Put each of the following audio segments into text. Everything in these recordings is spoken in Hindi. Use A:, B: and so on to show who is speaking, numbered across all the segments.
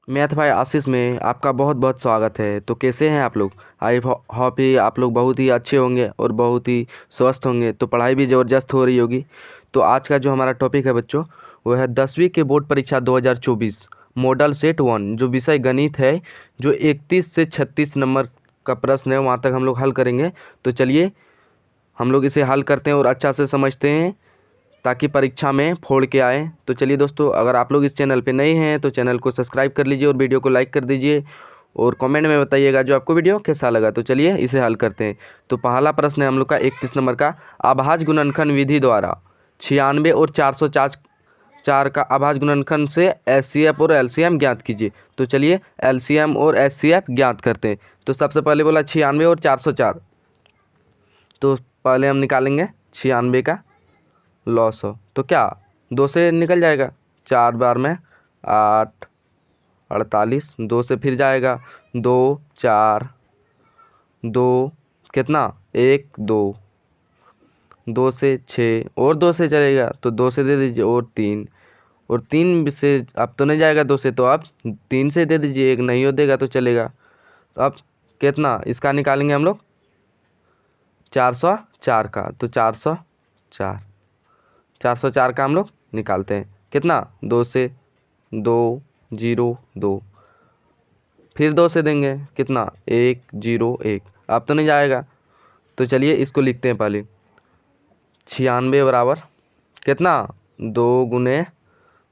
A: मैथ भाई आशीष में आपका बहुत बहुत स्वागत है। तो कैसे हैं आप लोग? आई होप ही आप लोग बहुत ही अच्छे होंगे और बहुत ही स्वस्थ होंगे। तो पढ़ाई भी ज़बरदस्त हो रही होगी। तो आज का जो हमारा टॉपिक है बच्चों, वो है 10वीं के बोर्ड परीक्षा 2024 मॉडल सेट 1, जो विषय गणित है, जो 31 से 36 नंबर का प्रश्न है, वहाँ तक हम लोग हल करेंगे। तो चलिए हम लोग इसे हल करते हैं और अच्छा से समझते हैं, ताकि परीक्षा में फोड़ के आए। तो चलिए दोस्तों, अगर आप लोग इस चैनल पे नए हैं तो चैनल को सब्सक्राइब कर लीजिए और वीडियो को लाइक कर दीजिए और कमेंट में बताइएगा जो आपको वीडियो कैसा लगा। तो चलिए इसे हल करते हैं। तो पहला प्रश्न है हम लोग का 31 नंबर का, अभाज्य गुणनखंड विधि द्वारा 96 और 404 का अभाज्य गुणनखंड से एचसीएफ और एलसीएम ज्ञात कीजिए। तो चलिए एलसीएम और एचसीएफ ज्ञात करते हैं। तो सबसे पहले बोला 96 और 404, तो पहले हम निकालेंगे 96 का लॉस हो तो क्या 2 से निकल जाएगा, 4 बार में 8 48, 2 से फिर जाएगा 2 4 2 कितना 1 2, 2 से 6 और 2 से चलेगा तो 2 से दे दीजिए और 3, और 3 से अब तो नहीं जाएगा 2 से, तो आप 3 से दे दीजिए, 1 नहीं हो देगा तो चलेगा। तो अब कितना इसका निकालेंगे हम लोग 404 का, तो 404 का हम लोग निकालते हैं। कितना 2 से 2 0 2, फिर 2 से देंगे कितना 1 0 1, अब तो नहीं जाएगा। तो चलिए इसको लिखते हैं पहले, 96 बराबर कितना 2 गुने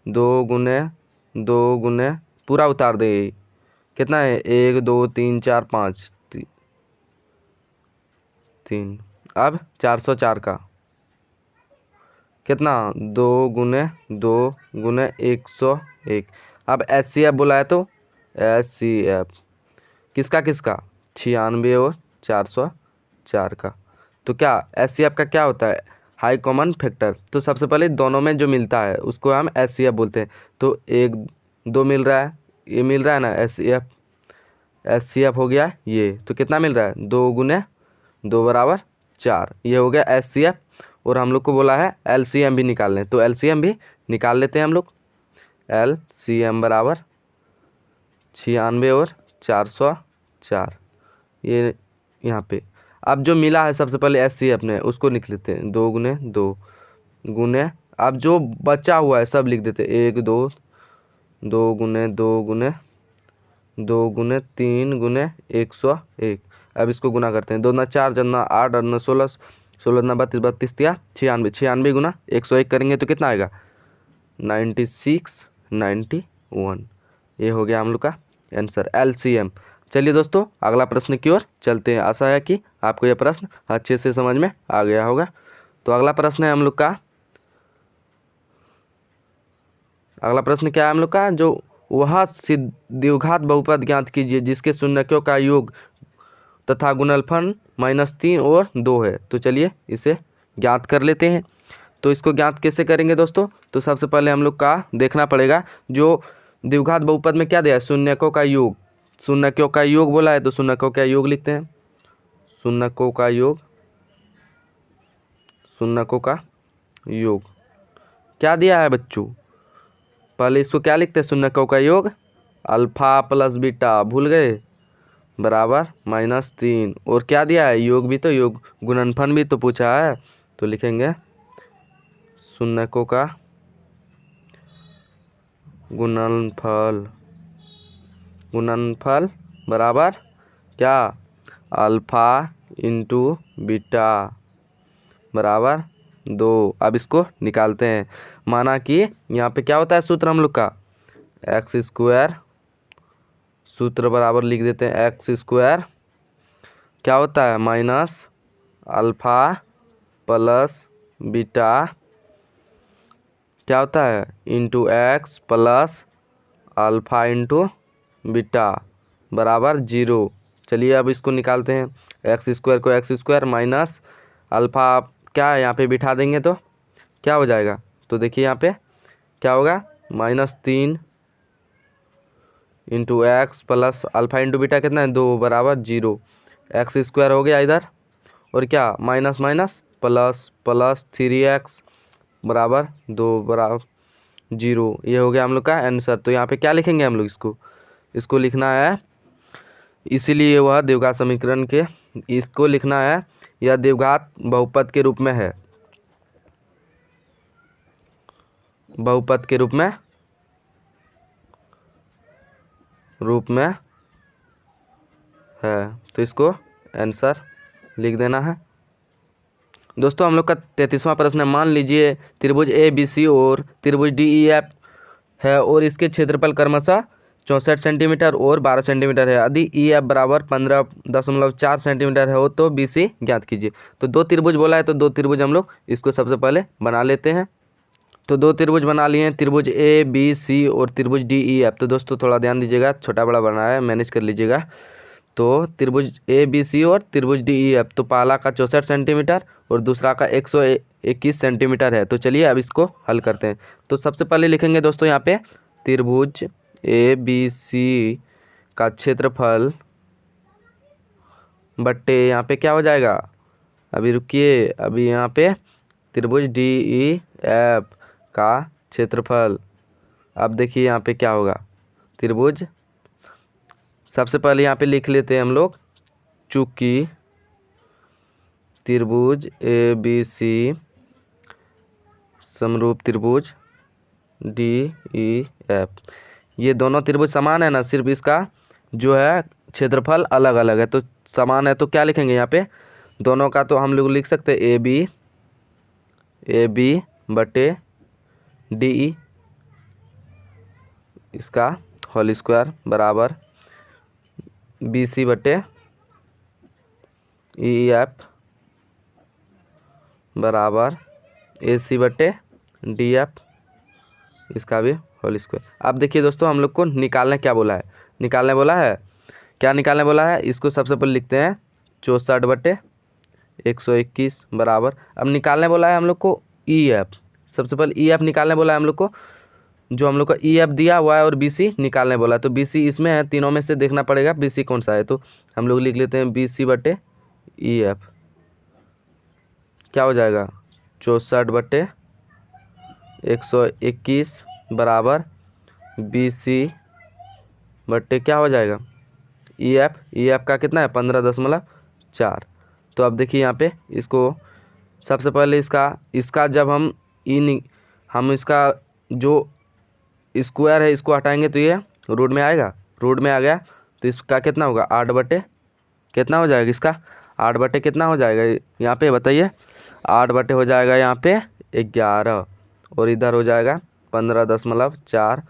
A: 2 गुने 2 गुने पूरा उतार दे, कितना है 1 2 3 4 5 3। अब 404 का कितना 2 गुने 2 गुने 101। अब एचसीएफ बोला है तो एचसीएफ किसका 96 और 404 का। तो क्या एचसीएफ का क्या होता है, हाई कॉमन फैक्टर। तो सबसे पहले दोनों में जो मिलता है उसको हम एचसीएफ बोलते हैं। तो 1 2 मिल रहा है, ये मिल रहा है ना एचसीएफ हो गया ये, तो कितना मिल रहा है 2 गुने 2 बराबर 4, ये हो गया एचसीएफ। और हम लोग को बोला है एलसीएम भी निकाल लें, तो एलसीएम भी निकाल लेते हैं हम लोग। एलसीएम बराबर 96 और 404, ये यहाँ पे। अब जो मिला है सबसे पहले एचसीएफ ने उसको लिख लेते हैं, 2 गुने 2 गुने, अब जो बचा हुआ है सब लिख देते हैं, 1 2 2 गुने 2 गुने 2 गुने 3 गुने 101। अब इसको गुना करते हैं, 2 ना 4 जना 8 और ना 16 16 ना 32 32 तिया 96 96 गुना 101 करेंगे तो कितना आएगा 96 91। ये हो गया हम लोग का आंसर एलसीएम। चलिए दोस्तों अगला प्रश्न की ओर चलते हैं। आशा है कि आपको यह प्रश्न अच्छे से समझ में आ गया होगा। तो अगला प्रश्न है हम लोग का, अगला प्रश्न क्या है हम लोग का, जो वह द्विघात बहुपद ज्ञात कीजिए जिसके शून्यकों का योग तथा गुणनफल -3 और 2 है। तो चलिए इसे ज्ञात कर लेते हैं। तो इसको ज्ञात कैसे करेंगे दोस्तों, तो सबसे पहले हम लोग का देखना पड़ेगा, जो द्विघात बहुपद में क्या दिया है शून्यकों का योग, शून्यकों का योग बोला है तो शून्यकों का योग लिखते हैं, शून्यकों का योग, शून्यकों का योग क्या दिया है बच्चों, पहले इसको क्या लिखते हैं शून्यकों का योग अल्फा प्लस बीटा, भूल गए, बराबर -3, और क्या दिया है योग भी, तो योग गुणनफल भी तो पूछा है, तो लिखेंगे शून्यकों का गुणनफल, गुणनफल बराबर क्या अल्फा इंटू बीटा बराबर 2। अब इसको निकालते हैं, माना कि यहाँ पे क्या होता है सूत्र हम लोग का x², सूत्र बराबर लिख देते हैं x² क्या होता है माइनस अल्फा प्लस बीटा क्या होता है into x plus alpha into beta बराबर 0। चलिए अब इसको निकालते हैं, x² को x² माइनस अल्फा क्या है यहाँ पे बिठा देंगे तो क्या हो जाएगा, तो देखिए यहाँ पे क्या होगा -3 into x plus alpha into beta कितना है 2 बराबर 0, x² हो गया इधर, और क्या minus minus plus plus 3x बराबर 2 बराबर 0। ये हो गया हम लोग का आंसर। तो यहाँ पे क्या लिखेंगे हम लोग इसको इसको लिखना है, इसीलिए वह द्विघात समीकरण के, इसको लिखना है, यह द्विघात बहुपद के रूप में है, बहुपद के रूप में है। तो इसको आंसर लिख देना है। दोस्तों हम लोग का 33वां प्रश्न है, मान लीजिए त्रिभुज ए बी सी और त्रिभुज डी ई एफ है और इसके क्षेत्रफल क्रमशः 64 सेंटीमीटर और 12 सेंटीमीटर है। यदि ई एफ बराबर 15.4 सेंटीमीटर है तो बी सी ज्ञात कीजिए। तो दो त्रिभुज बोला है, तो दो त्रिभुज हम लोग इसको सबसे पहले बना लेते हैं। तो दो त्रिभुज बना लिए हैं, त्रिभुज ए बी सी और त्रिभुज डी ई एफ। तो दोस्तों थोड़ा ध्यान दीजिएगा, छोटा बड़ा बनाया है, मैनेज कर लीजिएगा। तो त्रिभुज ए बी सी और त्रिभुज डी ई एफ, तो पहला का 64 सेंटीमीटर और दूसरा का 121 सेंटीमीटर है। तो चलिए अब इसको हल करते हैं। तो सबसे पहले लिखेंगे दोस्तों यहाँ पे त्रिभुज ए बी सी का क्षेत्रफल बट्टे यहाँ पे क्या हो जाएगा, अभी रुकिए, अभी यहाँ पे त्रिभुज डी ई एफ का क्षेत्रफल। अब देखिए यहाँ पे क्या होगा, त्रिभुज, सबसे पहले यहाँ पे लिख लेते हैं हम लोग, चूंकि त्रिभुज ए बी सी समरूप त्रिभुज डी ई एफ, ये दोनों त्रिभुज समान है ना, सिर्फ इसका जो है क्षेत्रफल अलग अलग है। तो समान है तो क्या लिखेंगे यहाँ पे, दोनों का तो हम लोग लिख सकते हैं ए बी बटे डी ई, इसका होल स्क्वायर बराबर बी सी बटे ई एफ बराबर ए सी बटे डी एफ, इसका भी होल स्क्वायर। अब देखिए दोस्तों हम लोग को निकालने क्या बोला है, निकालने बोला है, क्या निकालने बोला है, इसको सबसे पहले लिखते हैं 64 बटे 121 बराबर, अब निकालने बोला है हम लोग को ई एफ, सबसे पहले ई एफ निकालने बोला है हम लोग को, जो हम लोग का ई एफ दिया हुआ है और बी सी निकालने बोला है। तो बी सी इसमें है, तीनों में से देखना पड़ेगा बी सी कौन सा है। तो हम लोग लिख लेते हैं बी सी बटे ई एफ, क्या हो जाएगा 64 बटे 121 बराबर बी सी बटे क्या हो जाएगा ई एफ का कितना है 15.4। तो अब देखिए यहाँ पे इसको सबसे पहले इसका जब हम इसका जो स्क्वायर है इसको हटाएंगे तो ये रूट में आएगा, रूट में आ गया तो इसका कितना होगा 8 बटे कितना हो जाएगा, इसका 8 बटे कितना हो जाएगा यहाँ पे बताइए, 8 बटे हो जाएगा यहाँ पे 11 और इधर हो जाएगा 15.4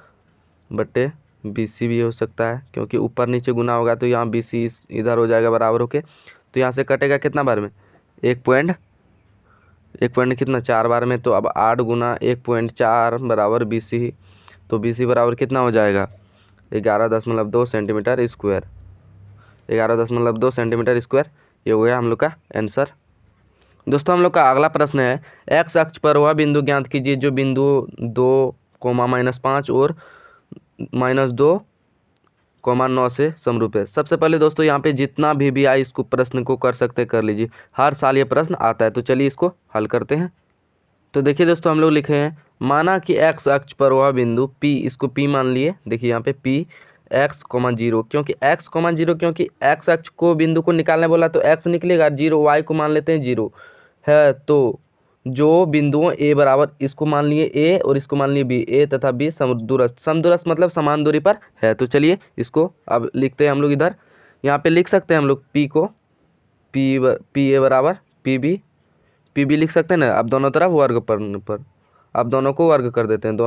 A: बटे बी सी भी हो सकता है, क्योंकि ऊपर नीचे गुना होगा तो यहाँ बी सी इधर हो जाएगा बराबर होके। तो यहाँ से कटेगा कितना बार में, एक पॉइंट कितना 4 बार में। तो अब 8 गुना 1.4 बराबर बी सी, तो बी सी बराबर कितना हो जाएगा 11.2 सेंटीमीटर स्क्वायर, 11.2 सेंटीमीटर स्क्वायर। ये हो गया हम लोग का आंसर। दोस्तों हम लोग का अगला प्रश्न है, एक्स अक्ष पर वह बिंदु ज्ञात कीजिए जो बिंदु 2, -5 और -2, 9 से समरूप है। सबसे पहले दोस्तों यहाँ पे जितना भी आए इसको प्रश्न को कर सकते कर लीजिए, हर साल ये प्रश्न आता है। तो चलिए इसको हल करते हैं। तो देखिए दोस्तों हम लोग लिखे हैं, माना कि एक्स अक्ष पर वह बिंदु P, इसको P मान लिए, देखिए यहाँ पे P x, 0, क्योंकि x, 0 क्योंकि x अक्ष को बिंदु को निकालने बोला तो x निकलेगा 0, y को मान लेते हैं 0 है। तो जो बिंदुओं a बराबर, इसको मान लिए a और इसको मान लिए b, a तथा b समदूरस्थ मतलब समान दूरी पर है। तो चलिए इसको अब लिखते हैं हम लोग, इधर यहाँ पे लिख सकते हैं हम लोग p को p a बराबर p b लिख सकते हैं ना। अब दोनों तरफ वर्ग पर अब दोनों को वर्ग कर देते हैं,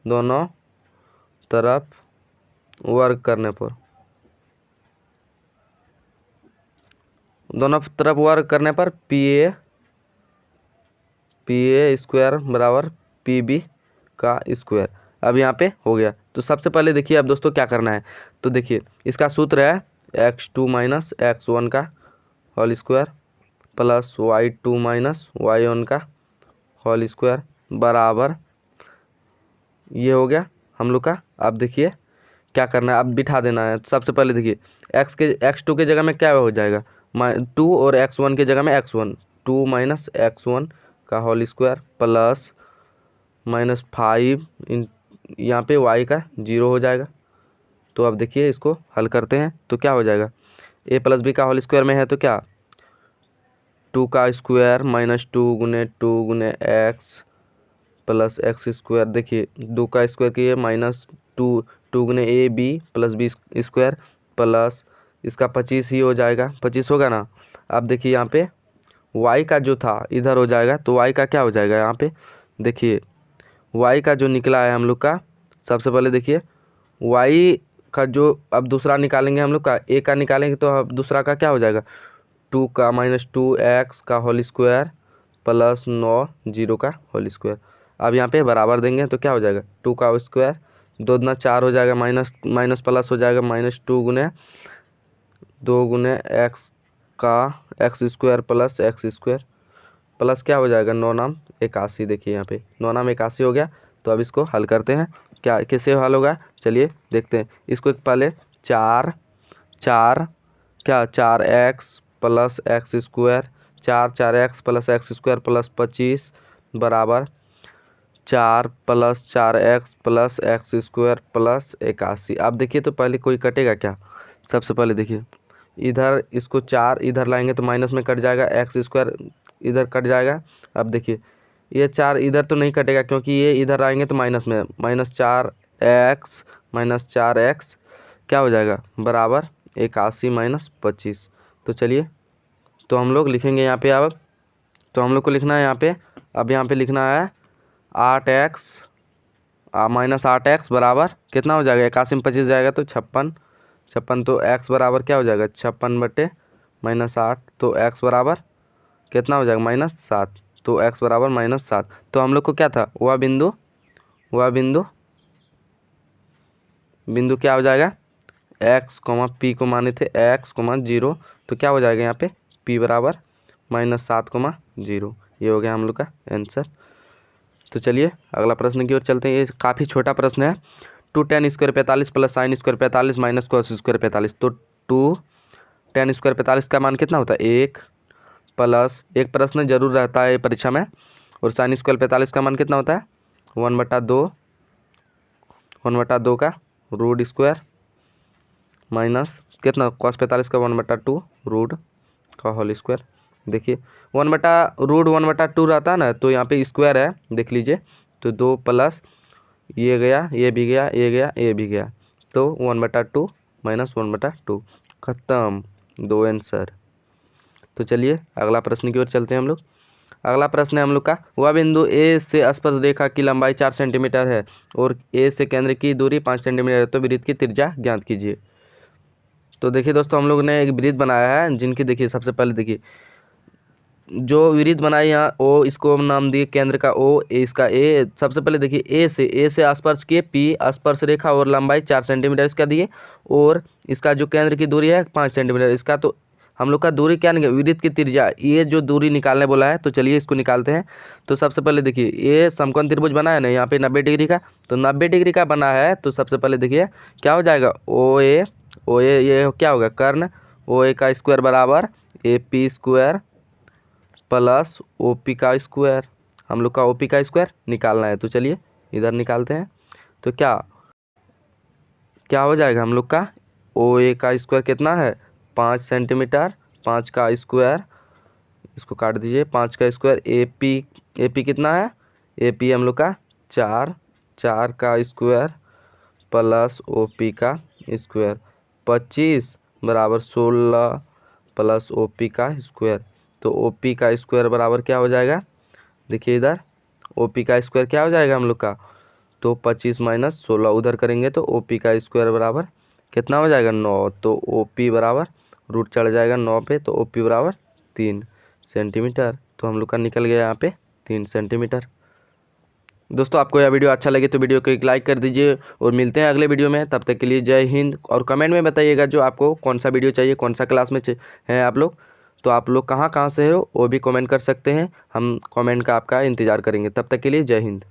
A: दोनों तरफ वर्ग करने पर, दोनों तरफ वर्ग करने पर पी ए स्क्वायर बराबर पी बी का स्क्वायर। अब यहाँ पे हो गया। तो सबसे पहले देखिए अब दोस्तों क्या करना है, तो देखिए इसका सूत्र है x2 माइनस x1 का whole square plus y2 minus y1 का होल स्क्वायर बराबर, ये हो गया हम लोग का। अब देखिए क्या करना है, अब बिठा देना है। सबसे पहले देखिए x2 के जगह में क्या हो जाएगा 2 और x1 के जगह में x1, 2 माइनस x1 का होल स्क्वायर प्लस -5 यहाँ पे y का 0 हो जाएगा तो अब देखिए इसको हल करते हैं तो क्या हो जाएगा, ए प्लस बी का होल स्क्वायर में है तो क्या 2 का स्क्वायर माइनस 2 गुने एक्स प्लस एक्स स्क्वायर। देखिए 2 का स्क्वायर किए माइनस 2 गुने A B plus B square plus इसका 25 ही हो जाएगा, 25 होगा ना। अब देखिए यहाँ पे y का जो था इधर हो जाएगा तो y का क्या हो जाएगा, यहाँ पे देखिए y का जो निकला है हम लोग का, सबसे पहले देखिए y का जो अब दूसरा निकालेंगे हम लोग का, a का निकालेंगे तो अब दूसरा का क्या हो जाएगा 2 का माइनस 2x का होल स्क्वायर प्लस 9 0 का होल स्क्वायर। अब यहाँ पे बराबर देंगे तो क्या हो जाएगा 2 का स्क्वायर 2 दूना 4 हो जाएगा, माइनस माइनस प्लस हो जाएगा, माइनस 2 गुने एक्स का x square plus x square plus क्या हो जाएगा 9 नाम 81। देखिए यहाँ पे 9 नाम 81 हो गया। तो अब इसको हल करते हैं, क्या कैसे हल होगा चलिए देखते हैं। इसको पहले 4 x plus x square 4 x plus x square plus 25 बराबर 4 plus 4x plus x square plus 81। अब देखिए तो पहले कोई कटेगा क्या, सबसे पहले देखिए इधर इसको 4 इधर लाएंगे तो माइनस में कट जाएगा, एक्स स्क्वायर इधर कट जाएगा। अब देखिए ये 4 इधर तो नहीं कटेगा क्योंकि ये इधर आएंगे तो माइनस में, माइनस 4x क्या हो जाएगा बराबर 81 माइनस 25। तो चलिए तो हम लोग लिखेंगे यहाँ पे, अब तो हम लोग को लिखना है यहाँ पे, अब यहाँ पे लिखना है 8x माइनस 8x बराबर कितना हो जाएगा 81 में 25 जाएगा तो 56 तो x बराबर क्या हो जाएगा 56 बटे माइनस 8 तो x बराबर कितना हो जाएगा -7 तो x बराबर -7। तो हम लोग को क्या था वह बिंदु क्या हो जाएगा x, p को माने थे x, 0 तो क्या हो जाएगा यहाँ पे p बराबर -7, 0। ये हो गया हम लोग का आंसर। तो चलिए अगला प्रश्न की ओर चलते हैं। ये काफ़ी छोटा प्रश्न है। 2 tan square 45 plus sine square 45 minus cos square 45। तो 2 tan स्क्वायर 45 का मान कितना होता है 1 प्लस, एक प्रश्न जरूर रहता है परीक्षा में, और साइन स्क्वायर 45 का मान कितना होता है 1/2 का रूट स्क्वायर माइनस कितना कॉस 45 का 1/2 रूट का होल स्क्वायर। देखिए 1/2 रहता है ना, तो यहाँ पे स्क्वायर है देख लीजिए, तो 2 प्लस ये गया, ये भी गया, ये गया, ये भी गया, तो 1/2 माइनस 1/2 खत्म, 2 आंसर। तो चलिए अगला प्रश्न की ओर चलते हैं हम लोग। अगला प्रश्न है हम लोग का, वह बिंदु ए से स्पर्श रेखा की लंबाई 4 सेंटीमीटर है और ए से केंद्र की दूरी 5 सेंटीमीटर है, तो वृत्त की त्रिज्या ज्ञात कीजिए। तो देखिए दोस्तों हम लोग ने एक वृत्त बनाया है, जिनकी देखिए सबसे पहले देखिए जो वृत्त बनाई यहाँ ओ, इसको हम नाम दिए केंद्र का ओ, इसका ए। सबसे पहले देखिए ए से स्पर्श किए पी स्पर्श रेखा और लंबाई 4 सेंटीमीटर इसका दिए, और इसका जो केंद्र की दूरी है 5 सेंटीमीटर इसका। तो हम लोग का दूरी क्या निकल, वृत्त की त्रिज्या, ये जो दूरी निकालने बोला है, तो चलिए इसको निकालते हैं। तो सबसे पहले देखिए ये समकोण त्रिभुज बना है ना यहाँ पे 90 डिग्री का, तो 90 डिग्री का बना है। तो सबसे पहले देखिए क्या हो जाएगा ओ ए ये क्या होगा कर्ण, ओ ए का स्क्वायर बराबर A P square plus O P का स्क्वायर। हम लोग का ओ पी का स्क्वायर निकालना है, तो चलिए इधर निकालते हैं। तो क्या हो जाएगा हम लोग का ओ ए का स्क्वायर कितना है 5 सेंटीमीटर, 5 का स्क्वायर, इसको काट दीजिए, 5 का स्क्वायर ए पी कितना है, ए पी हम लोग का 4 का स्क्वायर प्लस ओ पी का स्क्वायर 25 बराबर 16 प्लस ओ पी का स्क्वायर। तो ओ पी का स्क्वायर बराबर क्या हो जाएगा, देखिए इधर ओ पी का स्क्वायर क्या हो जाएगा हम लोग का, तो 25 माइनस 16 उधर करेंगे तो ओ पी का स्क्वायर बराबर कितना हो जाएगा 9। तो ओ पी बराबर रूट चढ़ जाएगा 9 पे, तो ओ पी बराबर 3 सेंटीमीटर। तो हम लोग का निकल गया यहाँ पे 3 सेंटीमीटर। दोस्तों आपको यह वीडियो अच्छा लगे तो वीडियो को एक लाइक कर दीजिए, और मिलते हैं अगले वीडियो में। तब तक के लिए जय हिंद। और कमेंट में बताइएगा जो आपको कौन सा वीडियो चाहिए, कौन सा क्लास में हैं आप लोग, तो आप लोग कहाँ से हो वो भी कमेंट कर सकते हैं। हम कमेंट का आपका इंतज़ार करेंगे। तब तक के लिए जय हिंद।